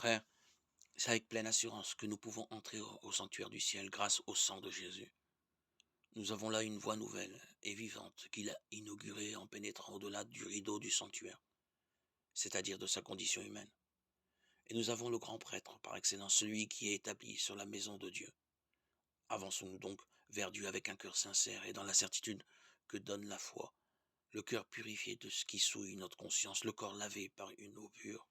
Frères, c'est avec pleine assurance que nous pouvons entrer au sanctuaire du ciel grâce au sang de Jésus. Nous avons là une voie nouvelle et vivante qu'il a inaugurée en pénétrant au-delà du rideau du sanctuaire, c'est-à-dire de sa condition humaine. Et nous avons le grand prêtre par excellence, celui qui est établi sur la maison de Dieu. Avançons-nous donc vers Dieu avec un cœur sincère et dans la certitude que donne la foi, le cœur purifié de ce qui souille notre conscience, le corps lavé par une eau pure.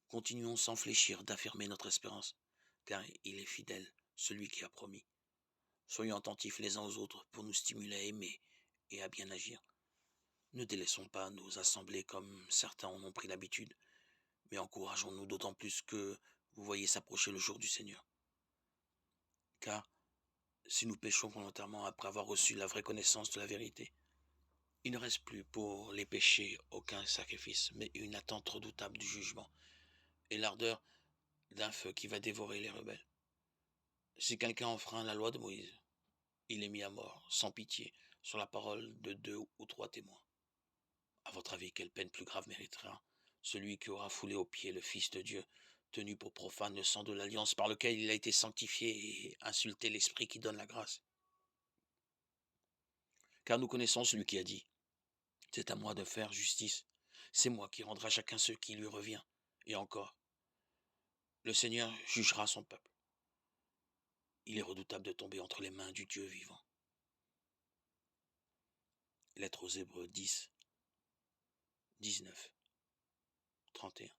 Continuons sans fléchir d'affirmer notre espérance, car il est fidèle, celui qui a promis. Soyons attentifs les uns aux autres pour nous stimuler à aimer et à bien agir. Ne délaissons pas nos assemblées comme certains en ont pris l'habitude, mais encourageons-nous d'autant plus que vous voyez s'approcher le jour du Seigneur. Car si nous péchons volontairement après avoir reçu la vraie connaissance de la vérité, il ne reste plus pour les péchés aucun sacrifice, mais une attente redoutable du jugement et l'ardeur d'un feu qui va dévorer les rebelles. Si quelqu'un enfreint la loi de Moïse, il est mis à mort, sans pitié, sur la parole de 2 ou 3 témoins. À votre avis, quelle peine plus grave méritera celui qui aura foulé aux pieds le Fils de Dieu, tenu pour profane le sang de l'alliance par lequel il a été sanctifié et insulté l'Esprit qui donne la grâce? Car nous connaissons celui qui a dit, c'est à moi de faire justice, c'est moi qui rendrai à chacun ce qui lui revient. Et encore, le Seigneur jugera son peuple. Il est redoutable de tomber entre les mains du Dieu vivant. Lettre aux Hébreux 10, 19, 31.